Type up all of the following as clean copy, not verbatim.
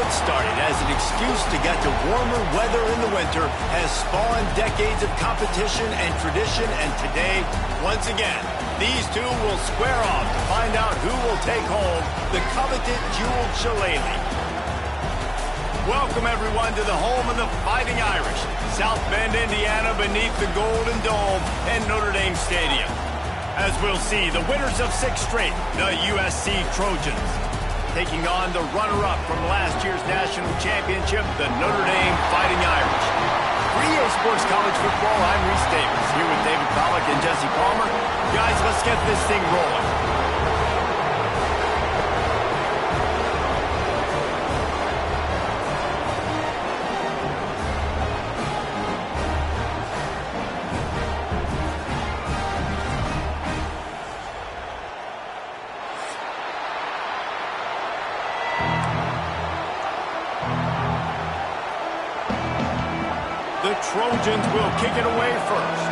got started as an excuse to get to warmer weather in the winter has spawned decades of competition and tradition, and today, once again, these two will square off to find out who will take home the coveted jeweled shillelagh. Welcome, everyone, to the home of the Fighting Irish, South Bend, Indiana, beneath the Golden Dome and Notre Dame Stadium. As we'll see, the winners of 6 straight, the USC Trojans, taking on the runner-up from last year's national championship, the Notre Dame Fighting Irish. For EA Sports College Football, I'm Reese Davis, here with David Pollack and Jesse Palmer. Guys, let's get this thing rolling. The Trojans will kick it away first.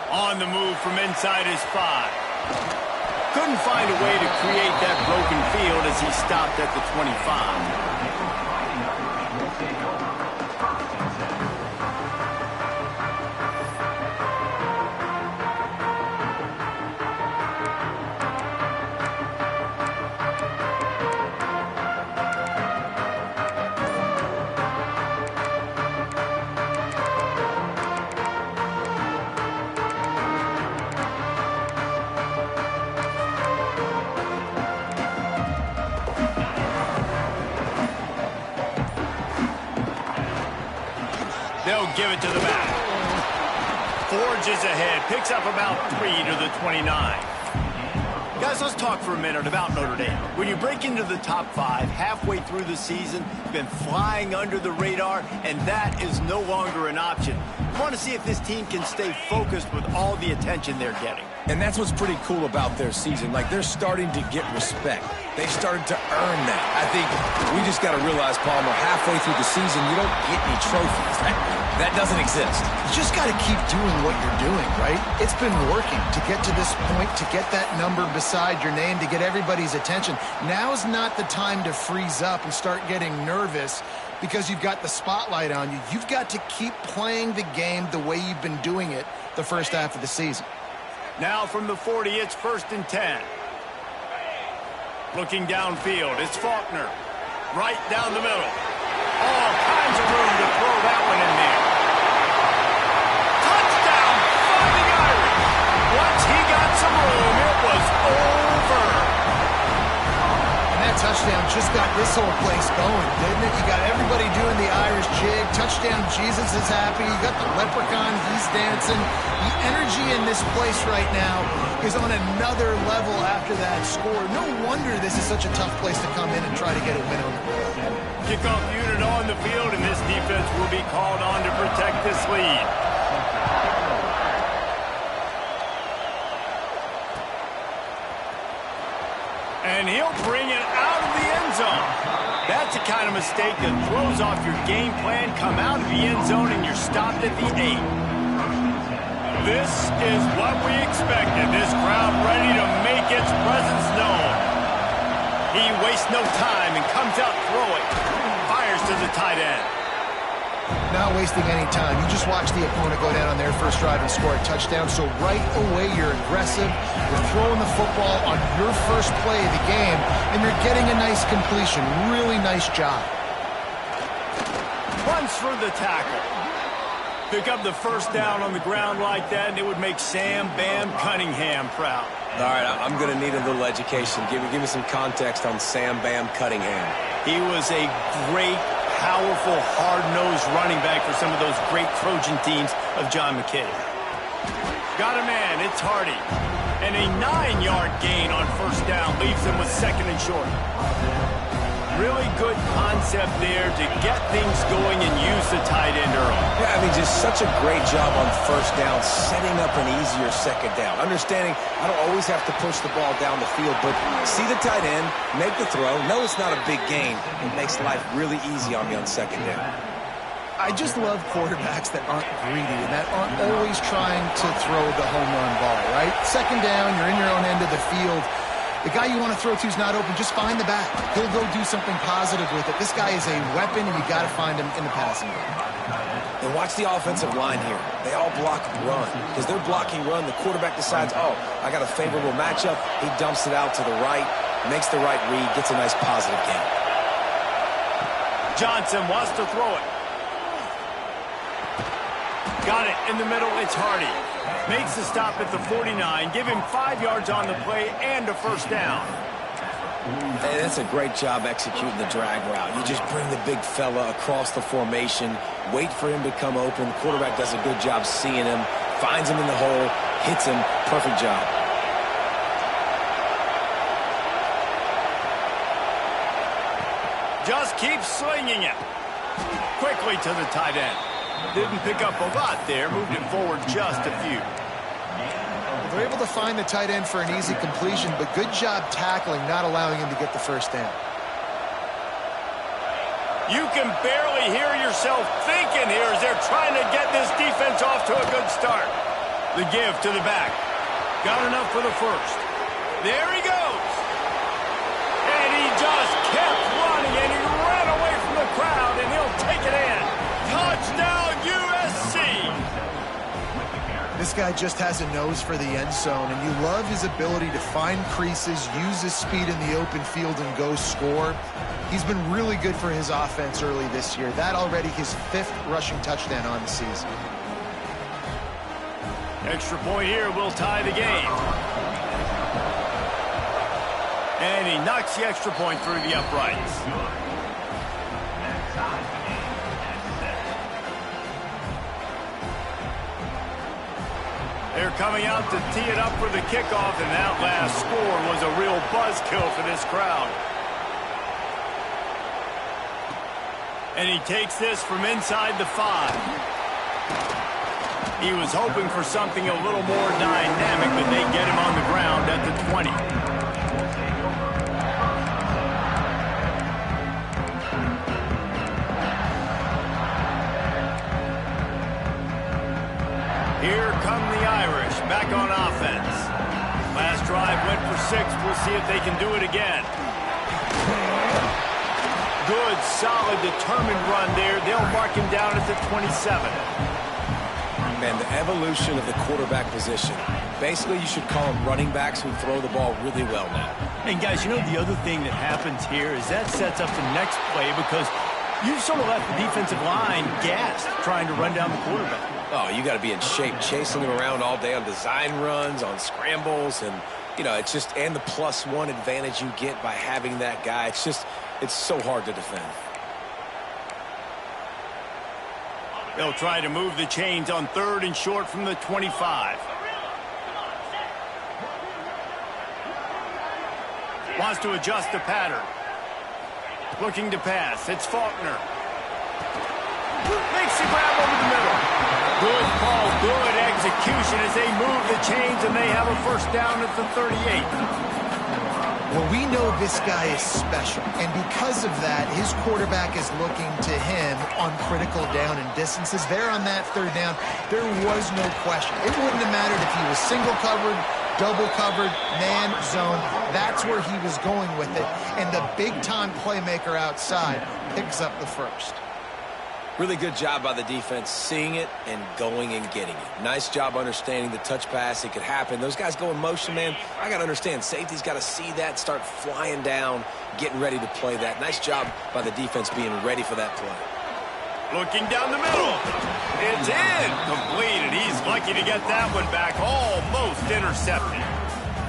On the move from inside his 5. Couldn't find a way to create that broken field as he stopped at the 25. They'll give it to the back. Forges ahead, picks up about 3 to the 29. Guys, let's talk for a minute about Notre Dame. When you break into the top 5 halfway through the season, you've been flying under the radar, and that is no longer an option. You want to see if this team can stay focused with all the attention they're getting. And that's what's pretty cool about their season. Like, they're starting to get respect. They started to earn that. I think we just got to realize, Palmer, halfway through the season, you don't get any trophies. That doesn't exist. You just got to keep doing what you're doing, right? It's been working to get to this point, to get that number beside your name, to get everybody's attention. Now's not the time to freeze up and start getting nervous because you've got the spotlight on you. You've got to keep playing the game the way you've been doing it the first half of the season. Now from the 40, it's 1st and 10. Looking downfield, it's Faulkner. Right down the middle. All kinds of room to throw that one in there. Touchdown, Fighting Irish. Once he got some room, it was over. And that touchdown just got this whole place going, didn't it? You got everybody doing the Irish jig. Touchdown, Jesus is happy. You got the leprechaun, he's dancing. The energy in this place right now is on another level after that score. No wonder this is such a tough place to come in and try to get a win on the road. Kickoff unit on the field, and this defense will be called on to protect this lead. And he'll bring it out of the end zone. That's the kind of mistake that throws off your game plan. Come out of the end zone, and you're stopped at the 8. This is what we expected. This crowd ready to make its presence known. He wastes no time and comes out throwing. Fires to the tight end. Not wasting any time. You just watch the opponent go down on their first drive and score a touchdown. So right away, you're aggressive. You're throwing the football on your first play of the game, and you're getting a nice completion. Really nice job. Runs for the tackle. Pick up the first down on the ground like that, and it would make Sam Bam Cunningham proud. All right, I'm going to need a little education. Give me some context on Sam Bam Cunningham. He was a great, powerful, hard-nosed running back for some of those great Trojan teams of John McKay. Got a man, it's Hardy. And a 9-yard gain on first down leaves them with 2nd and short. Really good concept there to get things going and use the tight end early. Yeah, I mean, just such a great job on first down, setting up an easier second down. Understanding I don't always have to push the ball down the field, but see the tight end, make the throw. No, it's not a big gain. It makes life really easy on me on second down. I just love quarterbacks that aren't greedy and that aren't always trying to throw the home run ball, right? Second down, you're in your own end of the field. The guy you want to throw to is not open. Just find the back. He'll go do something positive with it. This guy is a weapon, and you got to find him in the passing game. And watch the offensive line here. They all block run. Because they're blocking run, the quarterback decides, oh, I got a favorable matchup. He dumps it out to the right, makes the right read, gets a nice positive gain. Johnson wants to throw it. Got it in the middle. It's Hardy. Makes the stop at the 49. Give him 5 yards on the play and a first down. Hey, that's a great job executing the drag route. You just bring the big fella across the formation, wait for him to come open. The quarterback does a good job seeing him, finds him in the hole, hits him. Perfect job. Just keep slinging it. Quickly to the tight end. Didn't pick up a lot there, moved it forward just a few. They're able to find the tight end for an easy completion, but good job tackling, not allowing him to get the first down. You can barely hear yourself thinking here as they're trying to get this defense off to a good start. The give to the back. Got enough for the first. There he goes. And he just kept running, and he ran away from the crowd, and he'll take it in. Touchdown, USC! This guy just has a nose for the end zone, and you love his ability to find creases, use his speed in the open field, and go score. He's been really good for his offense early this year. That already his 5th rushing touchdown on the season. Extra point here will tie the game. And he knocks the extra point through the uprights. They're coming out to tee it up for the kickoff, and that last score was a real buzzkill for this crowd. And he takes this from inside the 5. He was hoping for something a little more dynamic, but they get him on the ground at the 20. Here come the Irish, back on offense. Last drive went for 6. We'll see if they can do it again. Good, solid, determined run there. They'll mark him down at the 27. Man, the evolution of the quarterback position. Basically, you should call them running backs who throw the ball really well now. And guys, you know the other thing that happens here is that sets up the next play because you've sort of left the defensive line gassed trying to run down the quarterback. Oh, you got to be in shape, chasing him around all day on design runs, on scrambles, and, you know, it's just, and the +1 advantage you get by having that guy. It's just, it's so hard to defend. They'll try to move the chains on 3rd and short from the 25. Wants to adjust the pattern. Looking to pass. It's Faulkner. Makes the grab over the middle. Good call, good execution as they move the chains and they have a first down at the 38. Well, we know this guy is special, and because of that, his quarterback is looking to him on critical down and distances. There on that 3rd down, there was no question. It wouldn't have mattered if he was single covered, double covered, man, zone. That's where he was going with it, and the big-time playmaker outside picks up the first. Really good job by the defense seeing it and going and getting it. Nice job understanding the touch pass. It could happen. Those guys go in motion, man. I got to understand. Safety's got to see that, start flying down, getting ready to play that. Nice job by the defense being ready for that play. Looking down the middle. It's incomplete, and he's lucky to get that one back. Almost intercepted.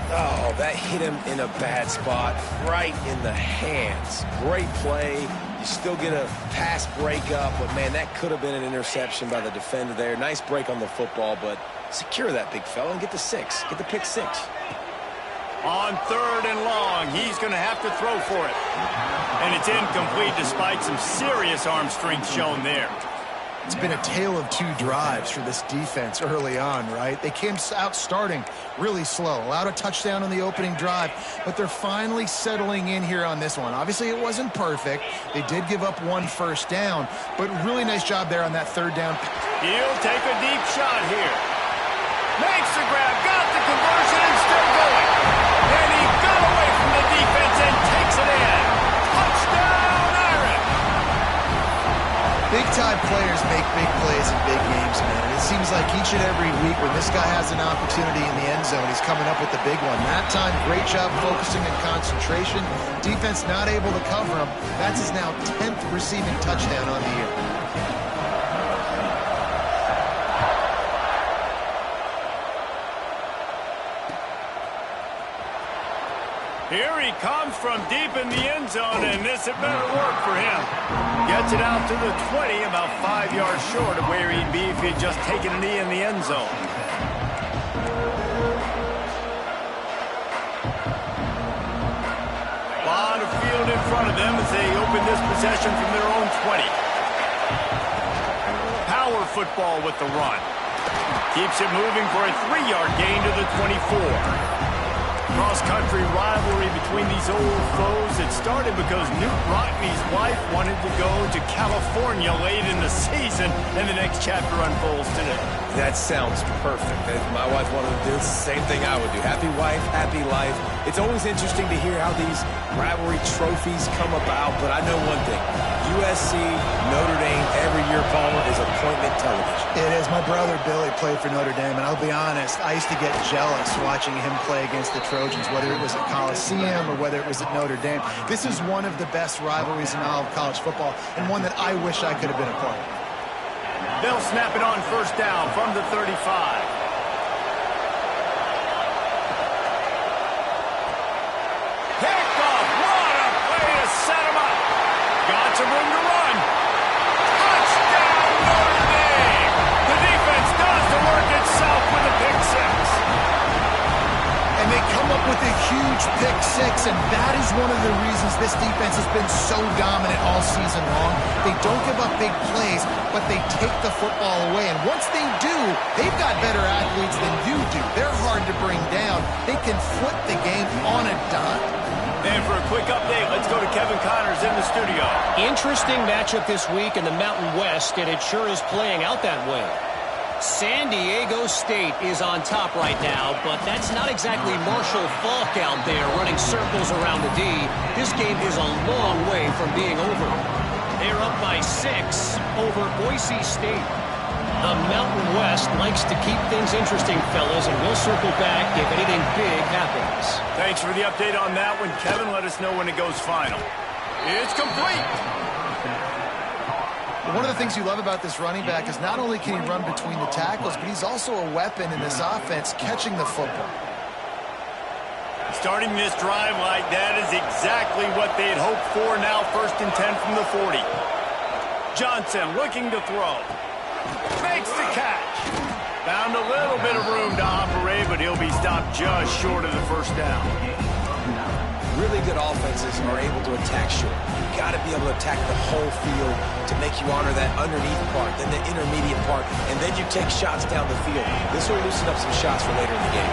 Oh, that hit him in a bad spot, right in the hands. Great play. You still get a pass breakup, but, man, that could have been an interception by the defender there. Nice break on the football, but secure that big fella and get the 6. Get the pick 6. On 3rd and long, he's going to have to throw for it. And it's incomplete despite some serious arm strength shown there. It's been a tale of two drives for this defense early on, right? They came out starting really slow, allowed a touchdown on the opening drive, but they're finally settling in here on this one. Obviously, it wasn't perfect. They did give up one first down, but really nice job there on that third down. He'll take a deep shot here. Makes the grab, got the conversion, and still going. And he got away from the defense and takes it in. Touchdown, Iron! Big-time players make big plays in big games, man. And it seems like each and every week when this guy has an opportunity in the end zone, he's coming up with the big one. That time, great job focusing and concentration. Defense not able to cover him. That's his now 10th receiving touchdown on the year. Here he comes from deep in the end zone, and this had better work for him. Gets it out to the 20, about 5 yards short of where he'd be if he had just taken a knee in the end zone. A lot of field in front of them as they open this possession from their own 20. Power football with the run. Keeps it moving for a 3-yard gain to the 24. Cross-country rivalry between these old foes. It started because Newt Rockne's wife wanted to go to California late in the season, and the next chapter unfolds today. That sounds perfect. If my wife wanted to do the same thing I would do. Happy wife, happy life. It's always interesting to hear how these rivalry trophies come about, but I know one thing. USC, Notre Dame, every year, Palmer, is appointment television. It is. My brother Billy played for Notre Dame, and I'll be honest, I used to get jealous watching him play against the Trojans, whether it was at Coliseum or whether it was at Notre Dame. This is one of the best rivalries in all of college football, and one that I wish I could have been a part of. They'll snap it on first down from the 35. Kickoff! What a play to set him up! Got some room to run. Touchdown, Notre Dame! The defense does the work itself with a pick six. And they come up with a huge pick six, and that is one of the reasons this defense has been so dominant all season long. They don't give up big plays, but they take the football away. And once they do, they've got better athletes than you do. They're hard to bring down. They can flip the game on a dime. And for a quick update, let's go to Kevin Connors in the studio. Interesting matchup this week in the Mountain West, and it sure is playing out that way. San Diego State is on top right now, but that's not exactly Marshall Faulk out there running circles around the D. This game is a long way from being over. They're up by 6 over Boise State. The Mountain West likes to keep things interesting, fellas, and we'll circle back if anything big happens. Thanks for the update on that one, Kevin. Let us know when it goes final. It's complete. One of the things you love about this running back is not only can he run between the tackles, but he's also a weapon in this offense, catching the football. Starting this drive like that is exactly what they had hoped for. Now 1st and 10 from the 40. Johnson looking to throw. Makes the catch. Found a little bit of room to operate, but he'll be stopped just short of the first down. Really good offenses are able to attack short. You've got to be able to attack the whole field to make you honor that underneath part, then the intermediate part, and then you take shots down the field. This will loosen up some shots for later in the game.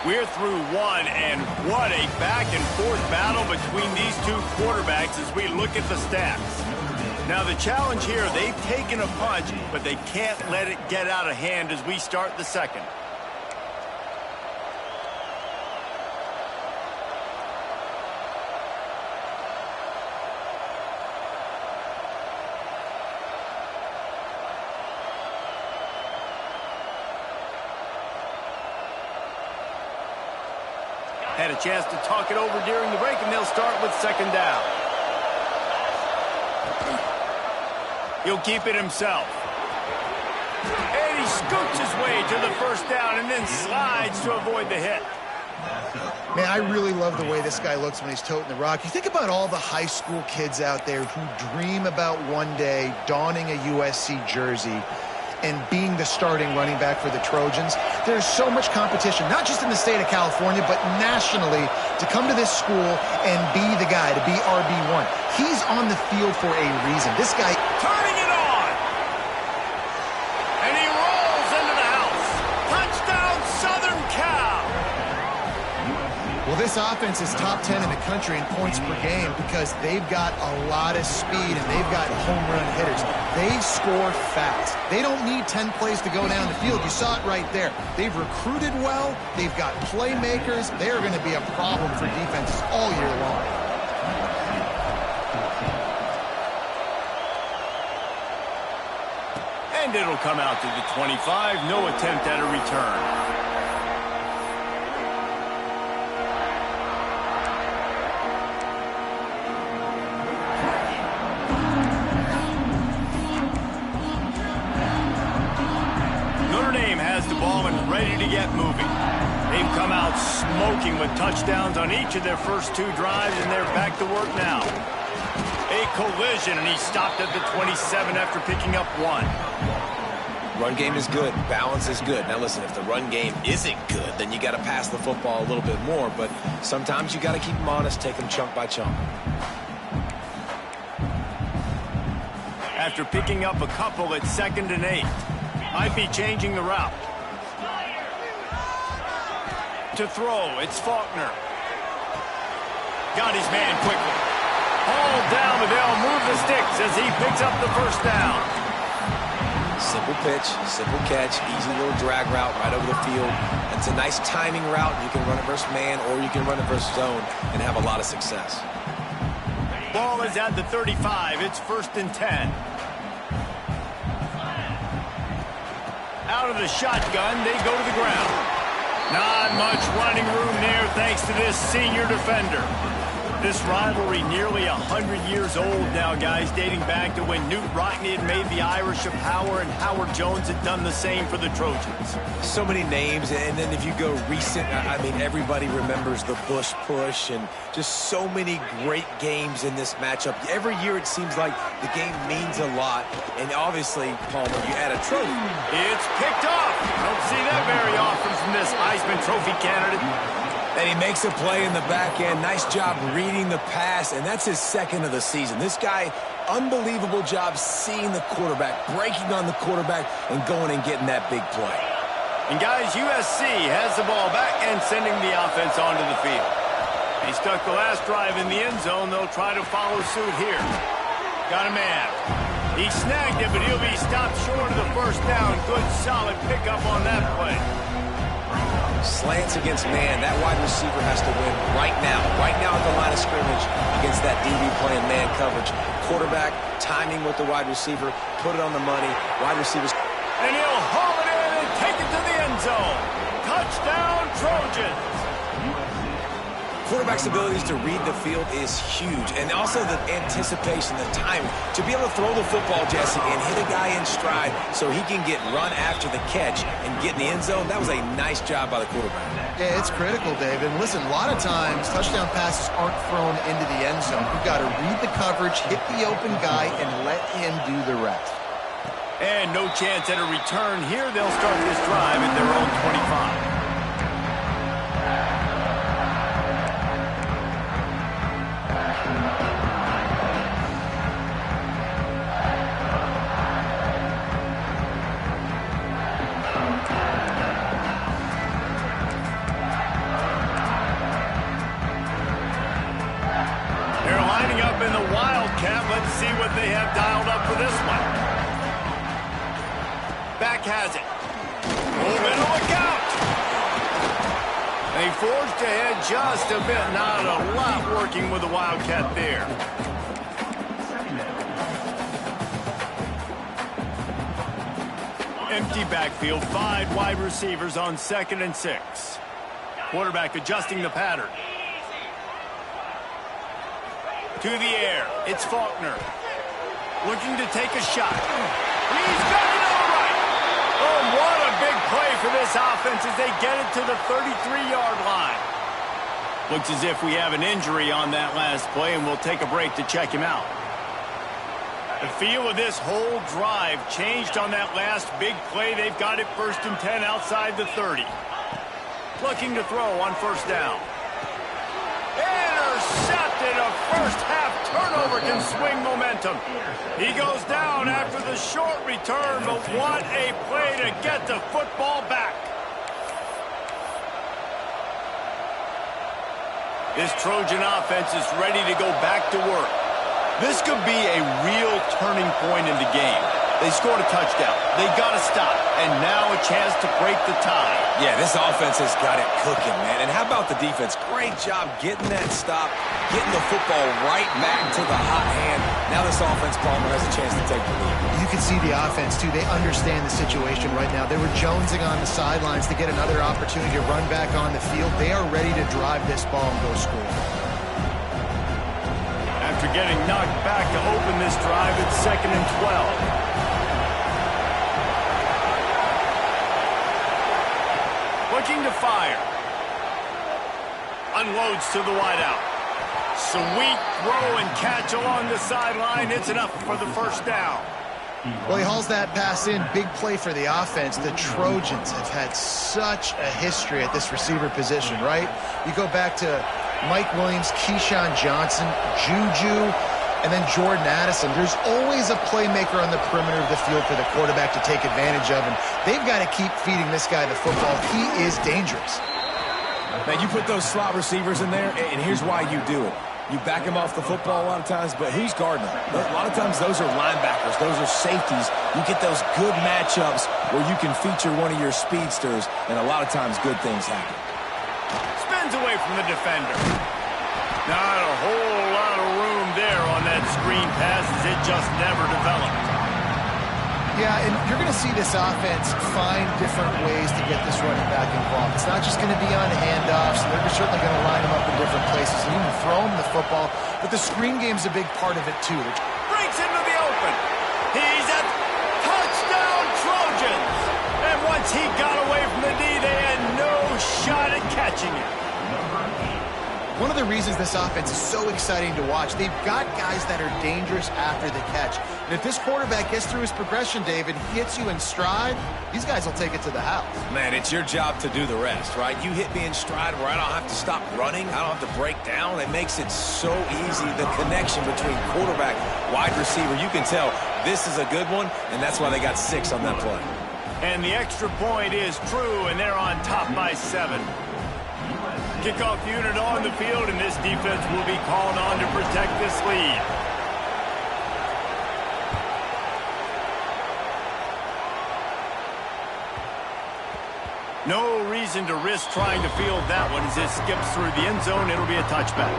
We're through one, and what a back-and-forth battle between these two quarterbacks as we look at the stats. Now, the challenge here, they've taken a punch, but they can't let it get out of hand as we start the second. Had a chance to talk it over during the break, and they'll start with second down. He'll keep it himself. And he scoots his way to the first down and then slides to avoid the hit. Man, I really love the way this guy looks when he's toting the rock. You think about all the high school kids out there who dream about one day donning a USC jersey and being the starting running back for the Trojans. There's so much competition, not just in the state of California, but nationally to come to this school and be the guy, to be RB1. He's on the field for a reason. This guy... Turning it on! And he rolls into the house. Touchdown, Southern Cal! Well, this offense is top 10 in the country in points per game because they've got a lot of speed and they've got home run hitters. They score fast. They don't need 10 plays to go down the field. You saw it right there. They've recruited well. They've got playmakers. They are going to be a problem for defenses all year long. And it'll come out to the 25. No attempt at a return. Ready to get moving. They've come out smoking with touchdowns on each of their first 2 drives, and they're back to work now. A collision, and he stopped at the 27 after picking up 1. Run game is good. Balance is good. Now listen, if the run game isn't good, then you got to pass the football a little bit more, but sometimes you got to keep them honest, take them chunk by chunk. After picking up a couple at 2nd and 8, might be changing the route. To throw, it's Faulkner. Got his man quickly. Hauled down, but they'll move the sticks as he picks up the first down. Simple pitch, simple catch, easy little drag route right over the field. It's a nice timing route. You can run it versus man or you can run it versus zone and have a lot of success. Ball is at the 35. It's 1st and 10. Out of the shotgun, they go to the ground. Not much running room there thanks to this senior defender. This rivalry nearly 100 years old now, guys, dating back to when Newt Rockne had made the Irish a power and Howard Jones had done the same for the Trojans. So many names, and then if you go recent, I mean, everybody remembers the Bush push and just so many great games in this matchup. Every year it seems like the game means a lot, and obviously, Palmer, you add a trophy. It's picked off. Don't see that very often from this Heisman Trophy candidate. And he makes a play in the back end. Nice job reading the pass, and that's his 2nd of the season. This guy, unbelievable job seeing the quarterback, breaking on the quarterback, and going and getting that big play. And guys, USC has the ball back and sending the offense onto the field. He stuck the last drive in the end zone. They'll try to follow suit here. Got a man. He snagged it, but he'll be stopped short of the first down. Good, solid pickup on that play. Slants against man. That wide receiver has to win right now at the line of scrimmage against that DB playing man coverage. Quarterback, timing with the wide receiver, put it on the money. Wide receivers. And he'll haul it in and take it to the end zone. Touchdown, Trojans. Quarterback's abilities to read the field is huge, and also the anticipation, the timing. To be able to throw the football, Jesse, and hit a guy in stride so he can get run after the catch and get in the end zone, that was a nice job by the quarterback. Yeah, it's critical, David. And listen, a lot of times touchdown passes aren't thrown into the end zone. You've got to read the coverage, hit the open guy, and let him do the rest. And no chance at a return here. They'll start this drive at their own 25. Let's see what they have dialed up for this one. Back has it. Move in, look out! They forged ahead just a bit. Not a lot working with the Wildcat there. Empty backfield, 5 wide receivers on 2nd and 6. Quarterback adjusting the pattern. To the air, it's Faulkner. Looking to take a shot. He's got it all right. Oh, what a big play for this offense as they get it to the 33-yard line. Looks as if we have an injury on that last play, and we'll take a break to check him out. The feel of this whole drive changed on that last big play. They've got it 1st and 10 outside the 30. Looking to throw on 1st down. intercepted. A first-half turnover can swing momentum. He goes down after the short return, but what a play to get the football back. This Trojan offense is ready to go back to work. This could be a real turning point in the game. They scored a touchdown. They got to stop. And now a chance to break the tie. Yeah, this offense has got it cooking, man. And how about the defense? Great job getting that stop, getting the football right back to the hot hand. Now this offense, Palmer, has a chance to take the lead. You can see the offense, too. They understand the situation right now. They were jonesing on the sidelines to get another opportunity to run back on the field. They are ready to drive this ball and go score. After getting knocked back to open this drive, it's 2nd and 12. Looking to fire. Unloads to the wideout. Sweet throw and catch along the sideline. It's enough for the first down. Well, he hauls that pass in. Big play for the offense. The Trojans have had such a history at this receiver position, right? You go back to Mike Williams, Keyshawn Johnson, Juju, and then Jordan Addison. There's always a playmaker on the perimeter of the field for the quarterback to take advantage of, and they've got to keep feeding this guy the football. He is dangerous. Man, you put those slot receivers in there, and here's why you do it. You back him off the football a lot of times, but who's guarding him? A lot of times those are linebackers. Those are safeties. You get those good matchups where you can feature one of your speedsters, and a lot of times good things happen. Spins away from the defender. Not a whole lot of room there on that screen pass as it just never developed. Yeah, and you're going to see this offense find different ways to get this running back involved. It's not just going to be on handoffs. They're certainly going to line him up in different places and even throw him the football. But the screen game's a big part of it, too. Breaks into the open. He's at touchdown Trojans. And once he got away from the D, they had no shot at catching him. One of the reasons this offense is so exciting to watch, they've got guys that are dangerous after the catch. And if this quarterback gets through his progression, David, hits you in stride, these guys will take it to the house. Man, it's your job to do the rest, right? You hit me in stride where I don't have to stop running. I don't have to break down. It makes it so easy. The connection between quarterback, wide receiver, you can tell this is a good one, and that's why they got 6 on that play. And the extra point is true, and they're on top by 7. Kickoff unit on the field, and this defense will be called on to protect this lead. No reason to risk trying to field that one as it skips through the end zone. It'll be a touchback.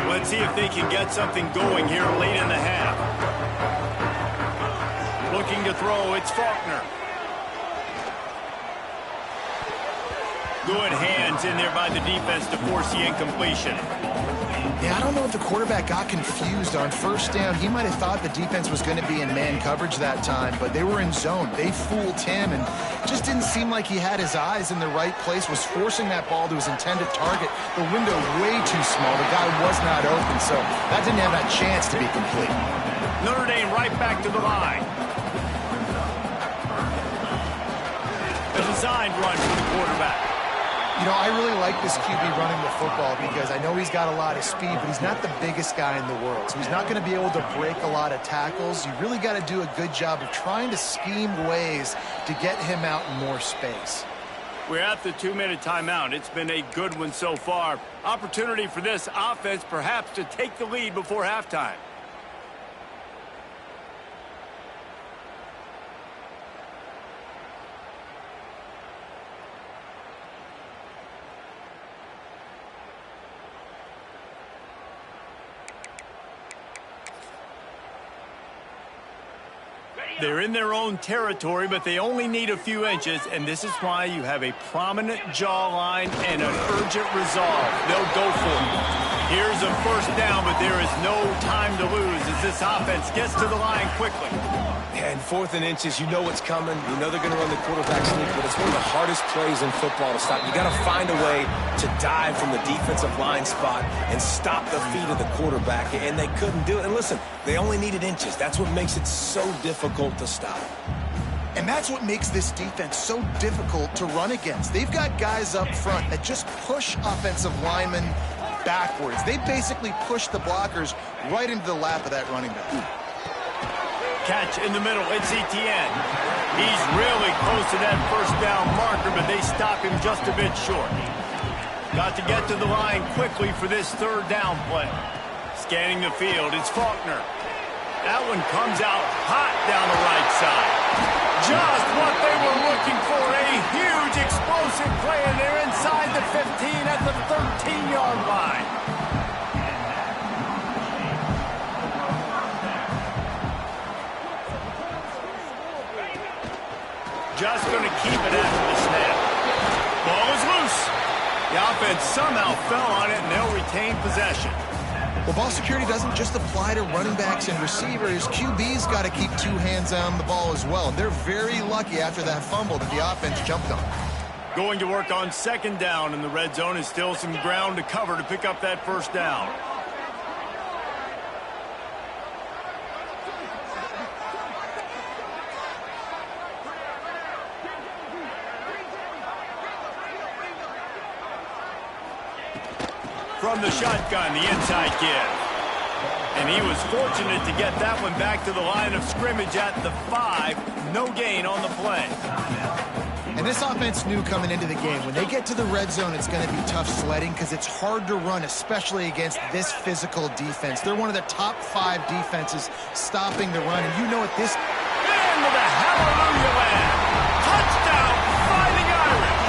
Let's see if they can get something going here late in the half. Looking to throw, it's Faulkner. Good hands in there by the defense to force the incompletion. Yeah, I don't know if the quarterback got confused on first down. He might have thought the defense was going to be in man coverage that time, but they were in zone. They fooled him, and just didn't seem like he had his eyes in the right place, was forcing that ball to his intended target. The window way too small. The guy was not open, so that didn't have that chance to be complete. Notre Dame right back to the line. A designed run for the quarterback. You know, I really like this QB running the football because I know he's got a lot of speed, but he's not the biggest guy in the world. So he's not going to be able to break a lot of tackles. You really got to do a good job of trying to scheme ways to get him out in more space. We're at the 2-minute timeout. It's been a good one so far. Opportunity for this offense perhaps to take the lead before halftime. They're in their own territory, but they only need a few inches, and this is why you have a prominent jawline and an urgent resolve. They'll go for it. Here's a first down, but there is no time to lose as this offense gets to the line quickly. And 4th and inches, you know what's coming. You know they're going to run the quarterback sneak, but it's one of the hardest plays in football to stop. You got to find a way to dive from the defensive line spot and stop the feet of the quarterback, and they couldn't do it. And listen, they only needed inches. That's what makes it so difficult to stop. And that's what makes this defense so difficult to run against. They've got guys up front that just push offensive linemen backwards. They basically push the blockers right into the lap of that running back. Catch in the middle. It's Etienne. He's really close to that first down marker, but they stop him just a bit short. Got to get to the line quickly for this third down play. Scanning the field, it's Faulkner. That one comes out hot down the right side. Just what they were looking for, a huge explosive play, and they're inside the 15 at the 13-yard line. Just going to keep it after the snap. Ball is loose. The offense somehow fell on it, and they'll retain possession. Well, ball security doesn't just apply to running backs and receivers. QB's got to keep two hands on the ball as well. They're very lucky after that fumble that the offense jumped on. Going to work on second down, and the red zone is still some ground to cover to pick up that first down. From the shotgun, the inside give. And he was fortunate to get that one back to the line of scrimmage at the 5. No gain on the play. And this offense knew coming into the game, when they get to the red zone, it's going to be tough sledding because it's hard to run, especially against this physical defense. They're one of the top 5 defenses stopping the run. And you know what this... Into the hallelujah land. Touchdown, Fighting Irish.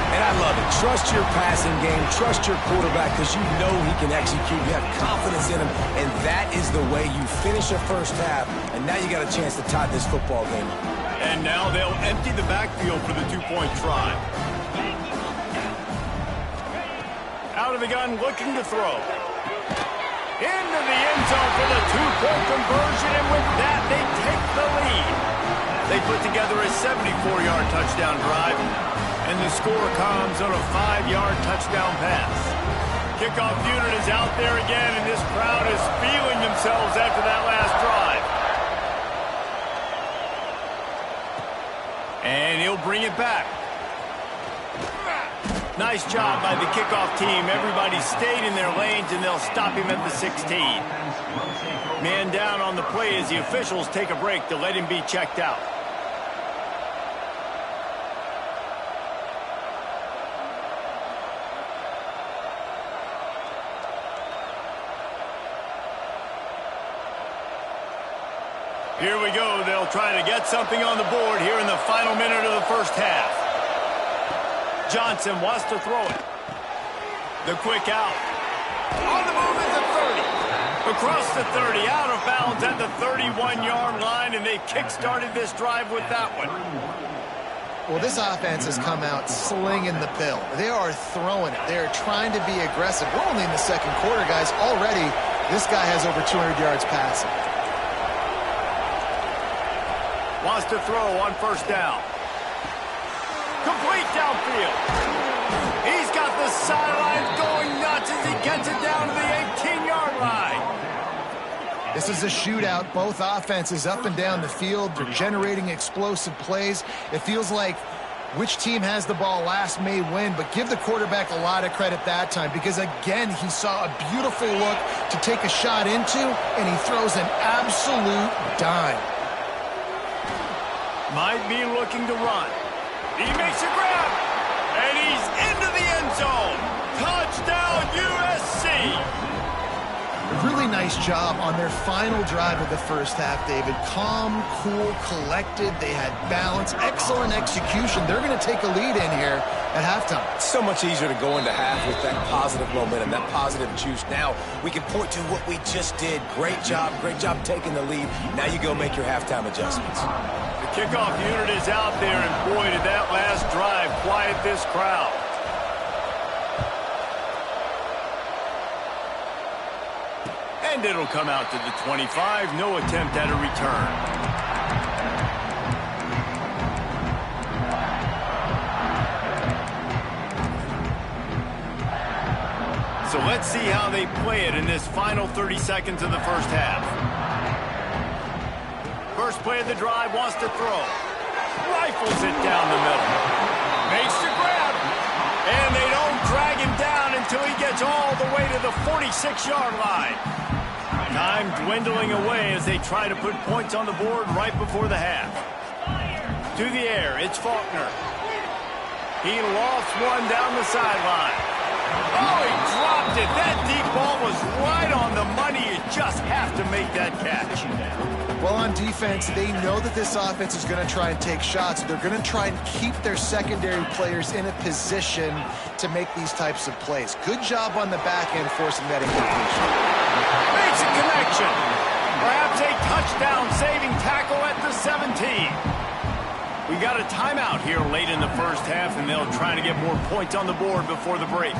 And I love it. Trust your passing game. Trust your quarterback because you know he can execute. You have confidence in him, and that is the way you finish a first half. And now you got a chance to tie this football game. And now they'll empty the backfield for the two-point try. Out of the gun, looking to throw. Into the end zone for the two-point conversion, and with that, they take the lead. They put together a 74-yard touchdown drive, and the score comes on a 5-yard touchdown pass. Kickoff unit is out there again, and this crowd is feeling themselves after that last drive. And he'll bring it back. Nice job by the kickoff team. Everybody stayed in their lanes, and they'll stop him at the 16. Man down on the play as the officials take a break to let him be checked out. Here we go. They'll try to get something on the board here in the final minute of the first half. Johnson wants to throw it. The quick out. On the move is the 30. Across the 30, out of bounds at the 31-yard line, and they kick-started this drive with that one. Well, this offense has come out slinging the pill. They are throwing it. They are trying to be aggressive. We're only in the second quarter, guys. Already, this guy has over 200 yards passing. Wants to throw on first down. Complete downfield. He's got the sidelines going nuts as he gets it down to the 18-yard line. This is a shootout. Both offenses up and down the field. They're generating explosive plays. It feels like which team has the ball last may win, but give the quarterback a lot of credit that time because, again, he saw a beautiful look to take a shot into, and he throws an absolute dime. Might be looking to run. He makes a grab, and he's into the end zone. Touchdown, USC. A really nice job on their final drive of the first half, David. Calm, cool, collected. They had balance, excellent execution. They're going to take a lead in here at halftime. It's so much easier to go into half with that positive momentum, that positive juice. Now we can point to what we just did. Great job taking the lead. Now you go make your halftime adjustments. The kickoff unit is out there, and boy, did that last drive quiet this crowd. And it'll come out to the 25. No attempt at a return. So let's see how they play it in this final 30 seconds of the first half. First play of the drive, wants to throw. Rifles it down the middle. Makes the grab. And they don't drag him down until he gets all the way to the 46-yard line. Time dwindling away as they try to put points on the board right before the half. To the air, it's Faulkner. He lofts one down the sideline. Oh, he dropped it. That deep ball was right on the money. You just have to make that catch. Well, on defense, they know that this offense is going to try and take shots. They're going to try and keep their secondary players in a position to make these types of plays. Good job on the back end forcing that incompletion. Makes a connection. Perhaps a touchdown-saving tackle at the 17. We got a timeout here late in the first half, and they'll try to get more points on the board before the break.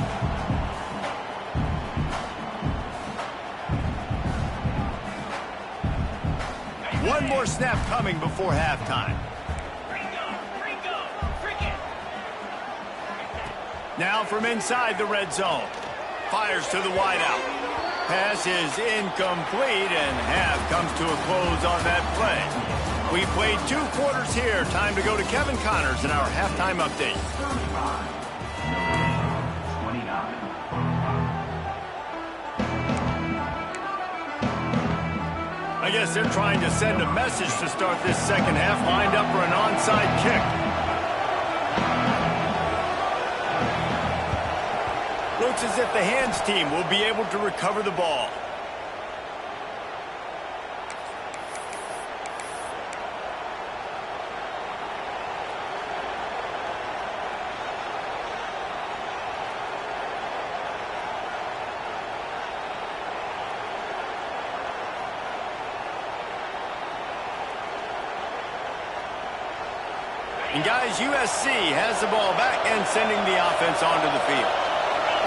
One more snap coming before halftime. Now from inside the red zone. Fires to the wideout. Pass is incomplete, and half comes to a close on that play. We played 2 quarters here. Time to go to Kevin Connors in our halftime update. I guess they're trying to send a message to start this second half, lined up for an onside kick. Looks as if the hands team will be able to recover the ball. And guys, USC has the ball back and sending the offense onto the field.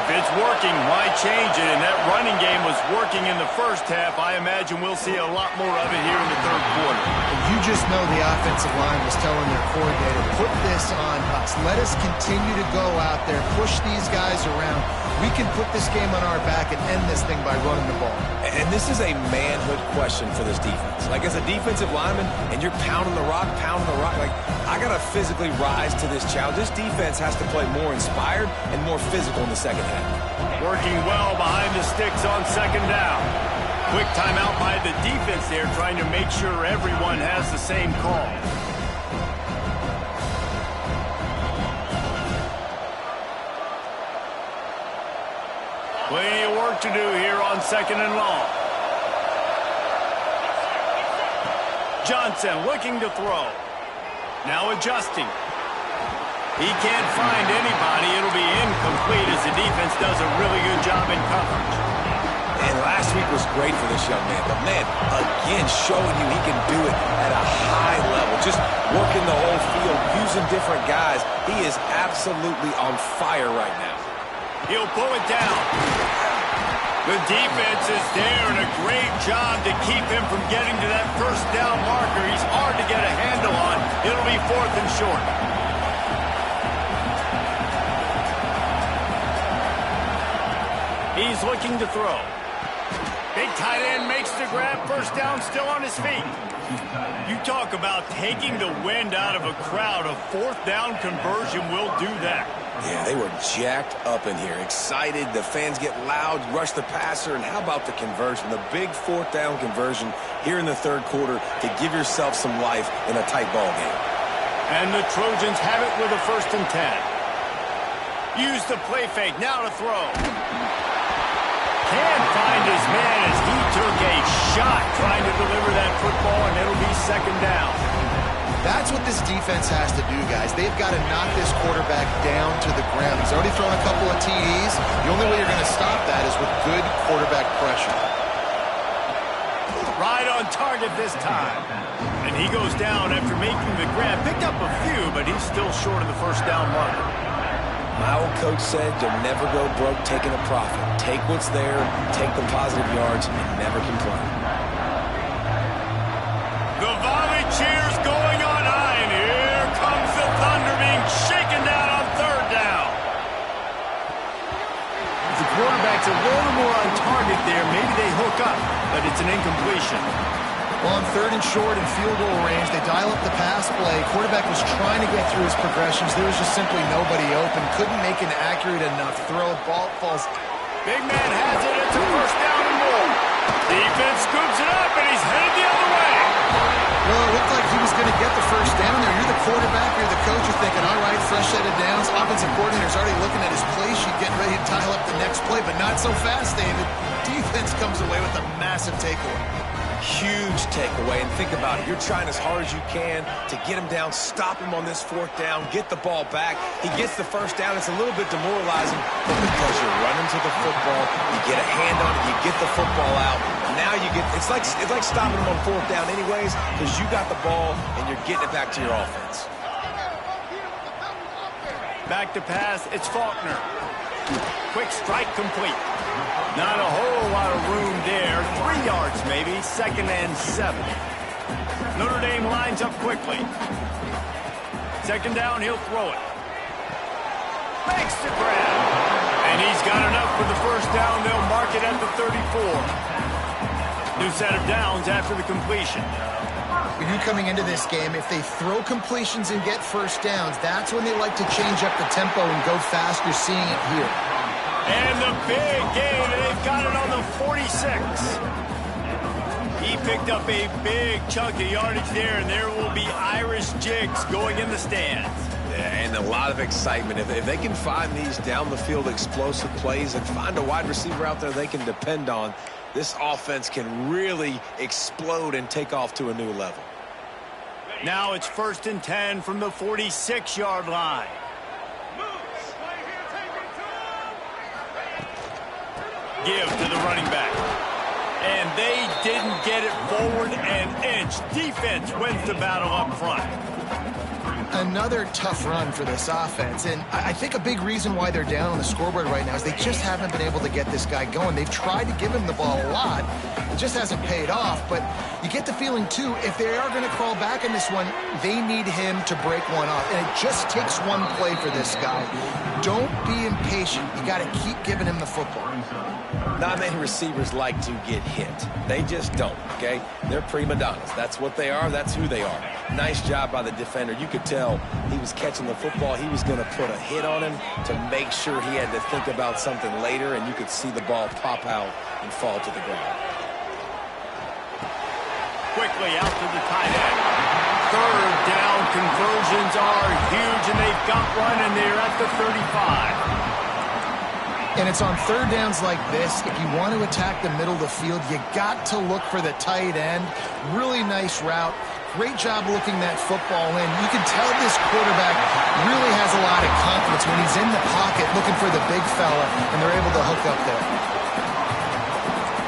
If it's working, why change it? And that running game was working in the first half. I imagine we'll see a lot more of it here in the third quarter. You just know the offensive line was telling their coordinator, put this on us. Let us continue to go out there, push these guys around. We can put this game on our back and end this thing by running the ball. And this is a manhood question for this defense. Like, as a defensive lineman, and you're pounding the rock, like, I got to physically rise to this challenge. This defense has to play more inspired and more physical in the second half. Working well behind the sticks on second down. Quick timeout by the defense there, trying to make sure everyone has the same call. Plenty of work to do here on second and long. Johnson looking to throw. Now adjusting. He can't find anybody. It'll be incomplete as the defense does a really good job in coverage. And last week was great for this young man. But, man, again, showing you he can do it at a high level. Just working the whole field, using different guys. He is absolutely on fire right now. He'll pull it down. The defense is there, and a great job to keep him from getting to that first down marker. He's hard to get a handle on. It'll be 4th and short. He's looking to throw. Big tight end makes the grab. First down, still on his feet. You talk about taking the wind out of a crowd. A 4th down conversion will do that. Yeah, they were jacked up in here, excited. The fans get loud, rush the passer, and how about the conversion? The big 4th down conversion here in the third quarter to give yourself some life in a tight ball game. And the Trojans have it with a 1st and 10. Use the play fake, now to throw. Can't find his man as he took a shot trying to deliver that football, and it'll be 2nd down. That's what this defense has to do, guys. They've got to knock this quarterback down to the ground. He's already thrown a couple of TDs. The only way you're going to stop that is with good quarterback pressure. Right on target this time. And he goes down after making the grab. Picked up a few, but he's still short of the 1st down marker. My old coach said you'll never go broke taking a profit. Take what's there, take the positive yards, and never complain. The volley cheers going on high, and here comes the Thunder being shaken down on 3rd down. If the quarterback's a little more on target there, maybe they hook up, but it's an incompletion. Well, on 3rd and short and field goal range, they dial up the pass play. Quarterback was trying to get through his progressions. There was just simply nobody open. Couldn't make an accurate enough throw. Ball falls. Big man has it. It's a first down and more. Defense scoops it up, and he's headed the other way. Well, it looked like he was going to get the first down there. You're the quarterback, you're the coach, you're thinking, all right, fresh set of downs. Offensive coordinator's already looking at his play sheet, getting ready to dial up the next play, but not so fast, David. Defense comes away with a massive takeaway. Huge takeaway, and think about it. You're trying as hard as you can to get him down, stop him on this 4th down, get the ball back. He gets the first down. It's a little bit demoralizing, but because you're running to the football, you get a hand on it, you get the football out. Now you get, it's like stopping him on 4th down anyways, because you got the ball and you're getting it back to your offense. Back to pass, it's Faulkner. Quick strike complete. Not a whole lot of room there. 3 yards maybe, 2nd and 7. Notre Dame lines up quickly. 2nd down, he'll throw it. Makes the grab. And he's got enough for the first down. They'll mark it at the 34. New set of downs after the completion. When you're coming into this game, if they throw completions and get first downs, that's when they like to change up the tempo and go fast. You're seeing it here. And the big gain, and they've got it on the 46. He picked up a big chunk of yardage there, and there will be Irish jigs going in the stands. Yeah, and a lot of excitement. If they can find these down-the-field explosive plays and find a wide receiver out there they can depend on, this offense can really explode and take off to a new level. Now it's 1st and 10 from the 46-yard line. Give to the running back. And they didn't get it forward an inch. Defense wins the battle up front. Another tough run for this offense, and I think a big reason why they're down on the scoreboard right now is they just haven't been able to get this guy going. They've tried to give him the ball a lot. It just hasn't paid off, but you get the feeling, too, if they are going to crawl back in this one, they need him to break one off, and it just takes one play for this guy. Don't be impatient. You got to keep giving him the football. Not many receivers like to get hit. They just don't, okay? They're prima donnas. That's what they are. That's who they are. Nice job by the defender. You could tell he was catching the football. He was going to put a hit on him to make sure he had to think about something later, and you could see the ball pop out and fall to the ground. Quickly out to the tight end. 3rd down conversions are huge, and they've got one, and they're at the 35. And it's on 3rd downs like this, if you want to attack the middle of the field, you got to look for the tight end. Really nice route. Great job looking that football in. You can tell this quarterback really has a lot of confidence when he's in the pocket looking for the big fella, and they're able to hook up there.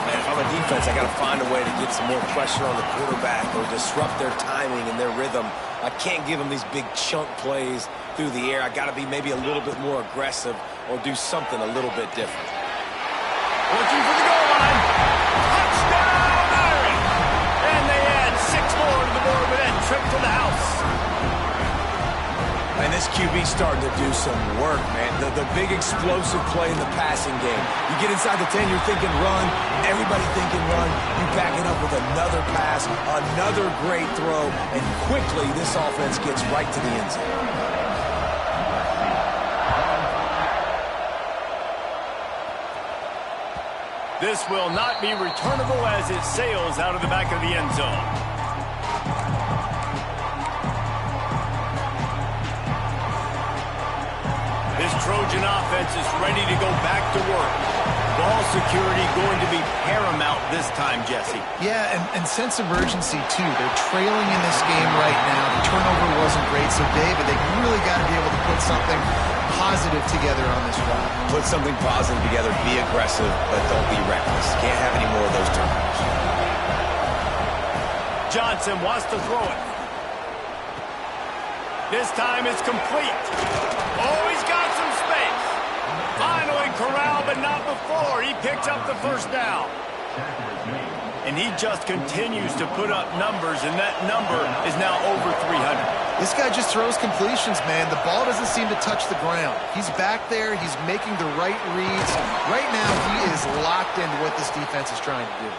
Man, if I'm a defense, I got to find a way to get some more pressure on the quarterback or disrupt their timing and their rhythm. I can't give them these big chunk plays through the air. I got to be maybe a little bit more aggressive or do something a little bit different. Looking for the goal line. Touchdown, Irish! And they add 6 more to the board with that trip to the house. And this QB's starting to do some work, man. The big explosive play in the passing game. You get inside the 10, you're thinking run. Everybody thinking run. You back it up with another pass, another great throw, and quickly this offense gets right to the end zone. This will not be returnable as it sails out of the back of the end zone. This Trojan offense is ready to go back to work. Ball security going to be paramount this time, Jesse. Yeah, and sense of urgency, too. They're trailing in this game right now. The turnover wasn't great, so David, they really got to be able to put something positive together on this drive. Put something positive together, be aggressive, but don't be reckless. Can't have any more of those turnovers. Johnson wants to throw it. This time it's complete. Oh, he's got some space. Finally corralled, but not before. He picks up the first down. And he just continues to put up numbers, and that number is now over 300. This guy just throws completions, man. The ball doesn't seem to touch the ground. He's back there. He's making the right reads. Right now, he is locked into what this defense is trying to do.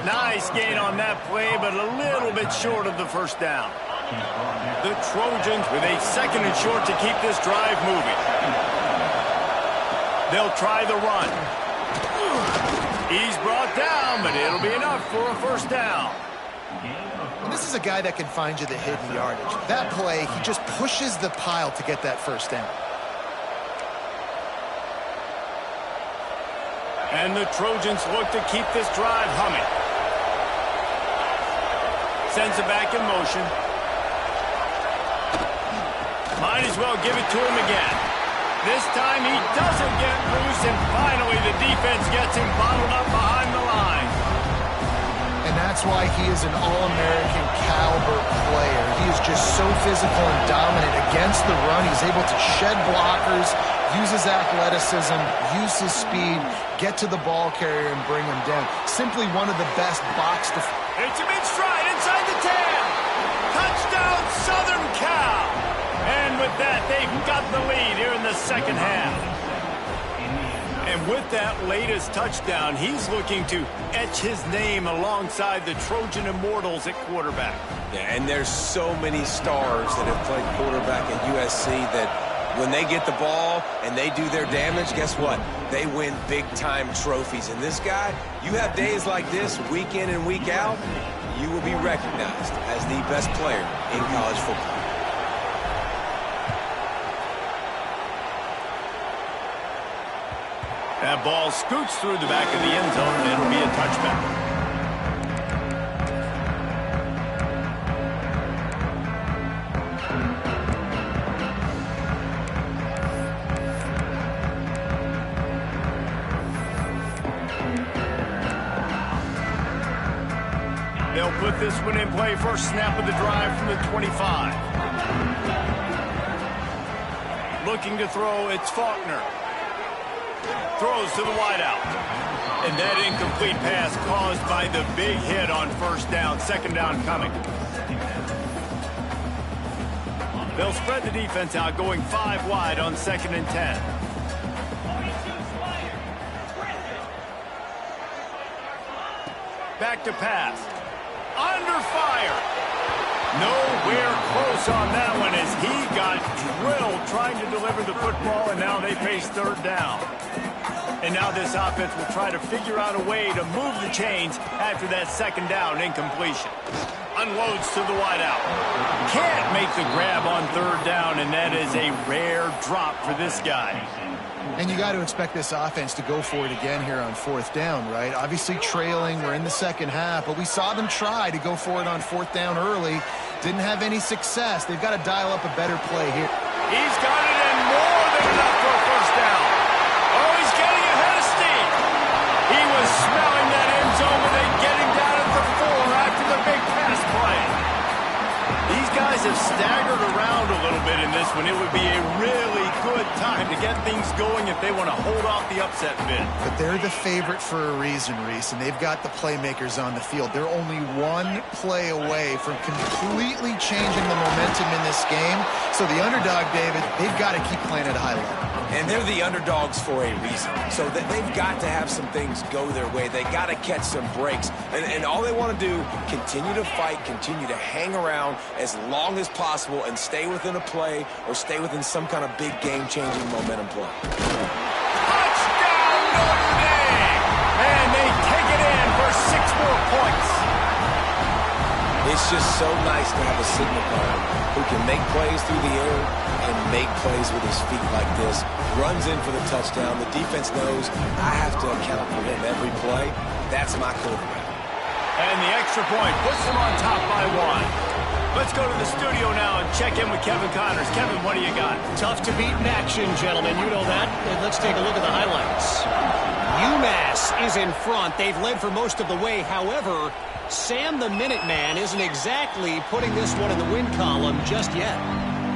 Nice gain on that play, but a little bit short of the first down. The Trojans with a 2nd and short to keep this drive moving. They'll try the run. He's brought down, but it'll be enough for a first down. And this is a guy that can find you the hidden yardage. That play, he just pushes the pile to get that first down. And the Trojans look to keep this drive humming. Sends it back in motion. Might as well give it to him again. This time he doesn't get loose, and finally the defense gets him bottled up behind the line. And that's why he is an All-American caliber player. He is just so physical and dominant against the run. He's able to shed blockers, use his athleticism, use his speed, get to the ball carrier and bring him down. Simply one of the best box defenders. It's a mid-stride inside the 10. Touchdown, Southern Cal. And with that, they've got the lead here in the second half. And with that latest touchdown, he's looking to etch his name alongside the Trojan Immortals at quarterback. Yeah, and there's so many stars that have played quarterback at USC that when they get the ball and they do their damage, guess what? They win big-time trophies. And this guy, you have days like this, week in and week out, you will be recognized as the best player in college football. That ball scoots through the back of the end zone, and it'll be a touchback. They'll put this one in play. First snap of the drive from the 25. Looking to throw, it's Faulkner. Throws to the wideout. And that incomplete pass caused by the big hit on first down. Second down coming. They'll spread the defense out, going 5 wide on 2nd and 10. Back to pass. Under fire. Nowhere close on that one as he got drilled trying to deliver the football, and now they face 3rd down. And now this offense will try to figure out a way to move the chains after that 2nd down incompletion. Unloads to the wideout. Can't make the grab on 3rd down, and that is a rare drop for this guy. And you got to expect this offense to go for it again here on 4th down, right? Obviously trailing, we're in the second half, but we saw them try to go for it on 4th down early. Didn't have any success. They've got to dial up a better play here. He's got it in more than enough for a first down. Oh, he's getting ahead of steam. He was smelling that end zone, but they get him down at the 4 after the big pass play. These guys have staggered around a little bit in this one. It would be a really good time to get things going if they want to hold off the upset bid. But they're the favorite for a reason, Reese, and they've got the playmakers on the field. They're only one play away from completely changing the momentum in this game. So the underdog, David, they've got to keep playing at a high level. And they're the underdogs for a reason. So they've got to have some things go their way. They got to catch some breaks. And all they want to do, continue to fight, continue to hang around as long as possible and stay within a play or stay within some kind of big game-changing momentum play. Touchdown, Notre Dame! And they take it in for 6 more points. It's just so nice to have a signal guard who can make plays through the air and make plays with his feet like this. Runs in for the touchdown. The defense knows I have to account for him every play. That's my quarterback. And the extra point puts them on top by 1. Let's go to the studio now and check in with Kevin Connors. Kevin, what do you got? Tough to beat in action, gentlemen. You know that. And let's take a look at the highlights. UMass is in front. They've led for most of the way. However, Sam the Minuteman isn't exactly putting this one in the win column just yet.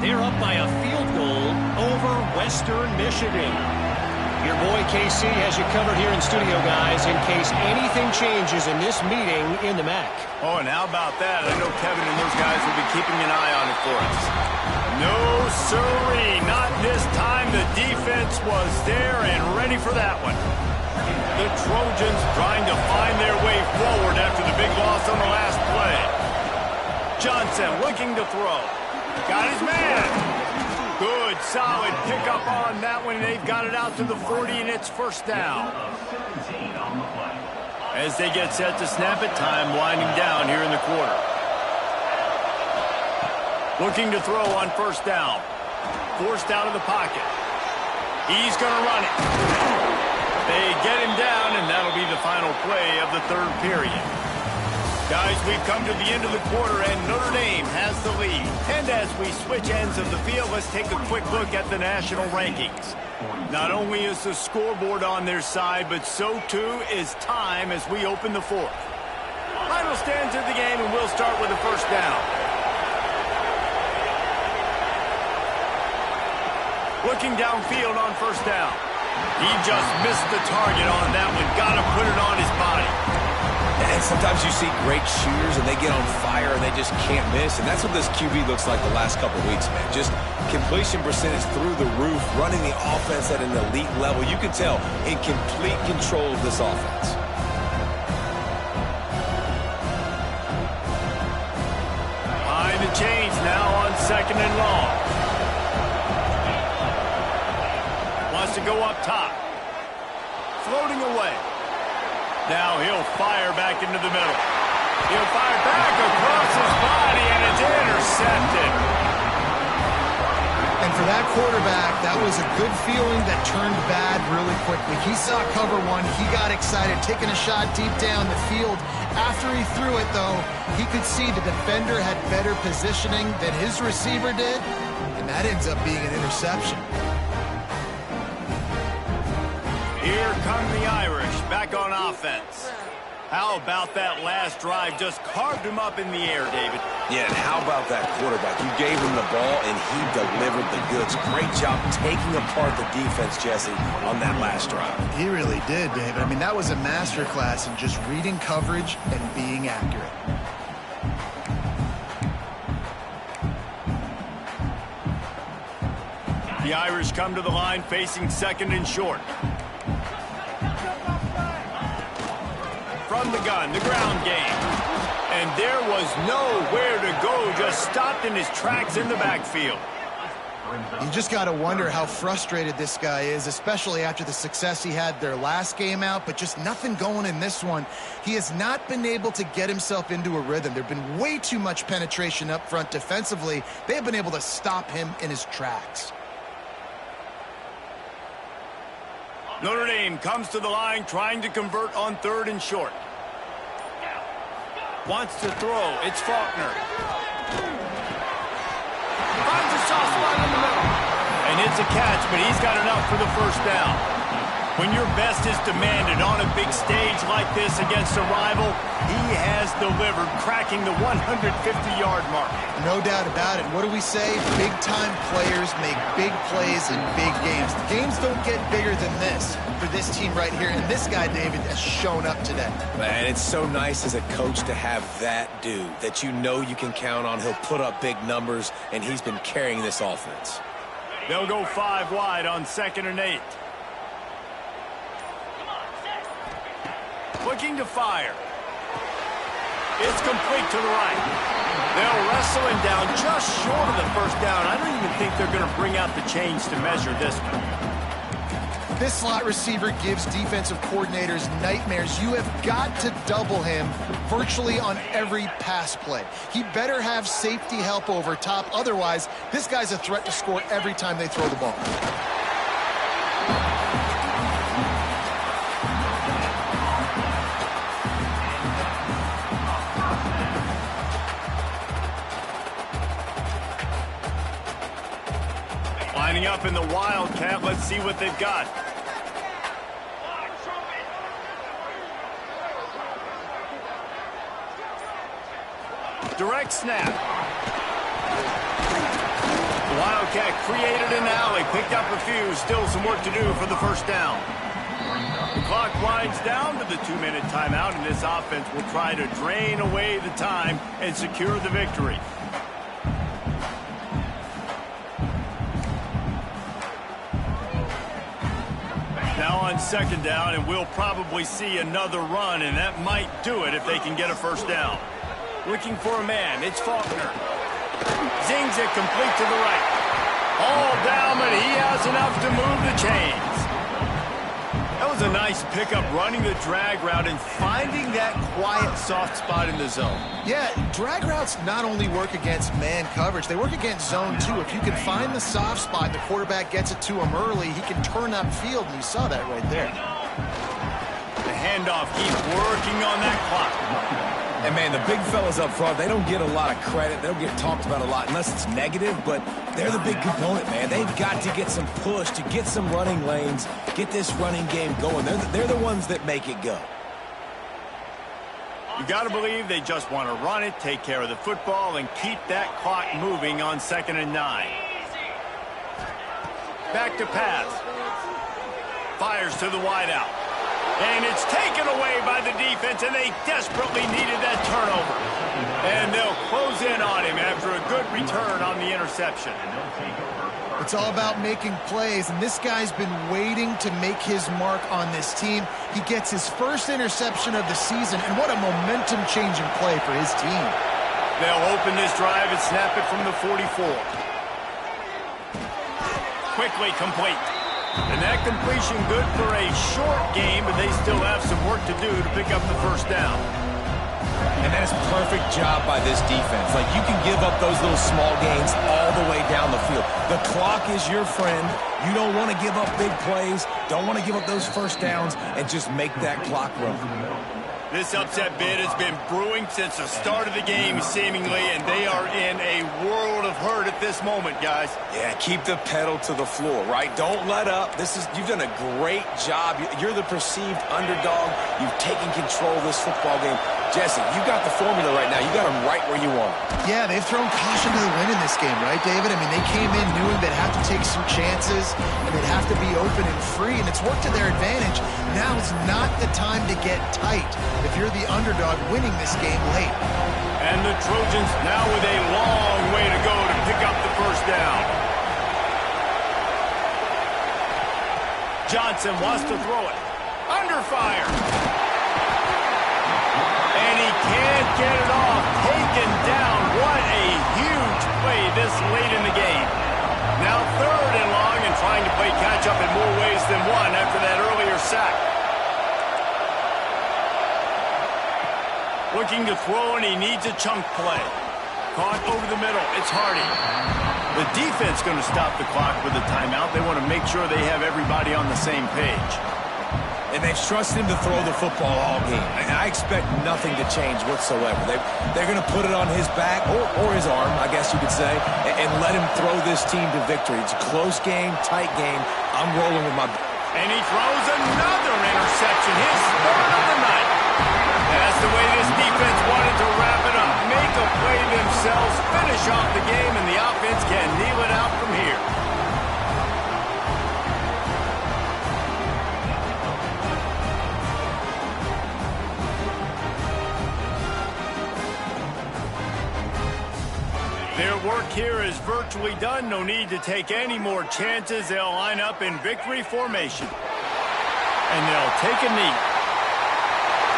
They're up by a field goal over Western Michigan. Your boy KC has you covered here in studio, guys, in case anything changes in this meeting in the MAC. Oh, and how about that? I know Kevin and those guys will be keeping an eye on it for us. No, sirree, not this time. The defense was there and ready for that one. The Trojans trying to find their way forward after the big loss on the last play. Johnson looking to throw. Got his man. Good, solid pickup on that one. They've got it out to the 40, and it's first down. As they get set to snap it, time winding down here in the quarter. Looking to throw on first down. Forced out of the pocket. He's going to run it. They get him down, and that'll be the final play of the third period. Guys, we've come to the end of the quarter, and Notre Dame has the lead. And as we switch ends of the field, let's take a quick look at the national rankings. Not only is the scoreboard on their side, but so too is time as we open the fourth. Final stands of the game, and we'll start with a first down. Looking downfield on first down. He just missed the target on that one. Got to put it on his body. And sometimes you see great shooters and they get on fire and they just can't miss. And that's what this QB looks like the last couple weeks, man. Just completion percentage through the roof, running the offense at an elite level. You can tell in complete control of this offense. Behind the chains now on second and long. Wants to go up top. Floating away. Now he'll fire back into the middle. He'll fire back across his body, and it's intercepted. And for that quarterback, that was a good feeling that turned bad really quickly. He saw cover one. He got excited, taking a shot deep down the field. After he threw it, though, he could see the defender had better positioning than his receiver did, and that ends up being an interception. Here come the Irish back on offense. How about that last drive? Just carved him up in the air, David. Yeah, and how about that quarterback? You gave him the ball, and he delivered the goods. Great job taking apart the defense, Jesse, on that last drive. He really did, David. I mean, that was a masterclass in just reading coverage and being accurate. The Irish come to the line facing second and short. From the gun, the ground game. And there was nowhere to go, just stopped in his tracks in the backfield. You just got to wonder how frustrated this guy is, especially after the success he had their last game out, but just nothing going in this one. He has not been able to get himself into a rhythm. There have been way too much penetration up front defensively. They have been able to stop him in his tracks. Notre Dame comes to the line trying to convert on third and short. Wants to throw. It's Faulkner. Finds a soft spot in the middle. And it's a catch, but he's got enough for the first down. When your best is demanded on a big stage like this against a rival, he has delivered, cracking the 150-yard mark. No doubt about it. What do we say? Big-time players make big plays in big games. The games don't get bigger than this for this team right here, and this guy, David, has shown up today. Man, it's so nice as a coach to have that dude that you know you can count on. He'll put up big numbers, and he's been carrying this offense. They'll go 5 wide on 2nd and 8. Looking to fire. It's complete to the right. They'll wrestle him down just short of the first down. I don't even think they're going to bring out the chains to measure this one. This slot receiver gives defensive coordinators nightmares. You have got to double him virtually on every pass play. He better have safety help over top. Otherwise, this guy's a threat to score every time they throw the ball. Lining up in the Wildcat. Let's see what they've got. Direct snap. Wildcat created an alley, picked up a few, still some work to do for the first down. The clock winds down to the 2-minute timeout, and this offense will try to drain away the time and secure the victory. Now on second down, and we'll probably see another run, and that might do it if they can get a first down. Looking for a man, it's Faulkner. Zings it complete to the right. All down, but he has enough to move the chains. That was a nice pickup, running the drag route and finding that quiet, soft spot in the zone. Yeah, drag routes not only work against man coverage, they work against zone too. If you can find the soft spot, the quarterback gets it to him early, he can turn upfield, and you saw that right there. The handoff keeps working on that clock. And, man, the big fellas up front, they don't get a lot of credit. They don't get talked about a lot unless it's negative, but they're the big component, man. They've got to get some push, to get some running lanes, get this running game going. They're the ones that make it go. You got to believe they just want to run it, take care of the football, and keep that clock moving on 2nd and 9. Back to pass. Fires to the wideout. And it's taken away by the defense, and they desperately needed that turnover. And they'll close in on him after a good return on the interception. It's all about making plays, and this guy's been waiting to make his mark on this team. He gets his first interception of the season, and what a momentum-changing play for his team. They'll open this drive and snap it from the 44. Quickly complete. And that completion good for a short game, but they still have some work to do to pick up the first down. And that's a perfect job by this defense. Like, you can give up those little small gains all the way down the field. The clock is your friend. You don't want to give up big plays, don't want to give up those first downs, and just make that clock run. This upset bid has been brewing since the start of the game, seemingly, and they are in a world of hurt at this moment, guys. Yeah, keep the pedal to the floor, right? Don't let up. You've done a great job. You're the perceived underdog. You've taken control of this football game. Jesse, you got the formula right now. You got them right where you want. Yeah, they've thrown caution to the wind in this game, right, David? I mean, they came in knowing they'd have to take some chances, and they'd have to be open and free, and it's worked to their advantage. Now is not the time to get tight if you're the underdog winning this game late. And the Trojans now with a long way to go to pick up the first down. Johnson wants to throw it. Under fire. And he can't get it off. Taken down. What a huge play this late in the game. Now 3rd and long, and trying to play catch-up in more ways than one after that earlier sack. Looking to throw, and he needs a chunk play. Caught over the middle. It's Hardy. The defense going to stop the clock with a timeout. They want to make sure they have everybody on the same page. And they've trusted him to throw the football all game. And I expect nothing to change whatsoever. They're going to put it on his back, or his arm, I guess you could say, and let him throw this team to victory. It's a close game, tight game. I'm rolling with my... And he throws another interception. His 3rd of the night. That's the way this defense wanted to wrap it up. Make a play themselves, finish off the game, and the offense can kneel it out from here. Their work here is virtually done. No need to take any more chances. They'll line up in victory formation. And they'll take a knee.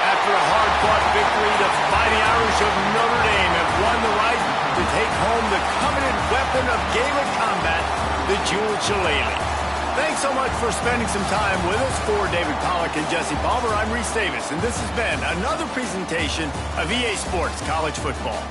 After a hard-fought victory, the Fighting Irish of Notre Dame have won the right to take home the coveted weapon of Gaelic combat, the Jewel Shillelagh. Thanks so much for spending some time with us. For David Pollack and Jesse Palmer, I'm Reese Davis, and this has been another presentation of EA Sports College Football.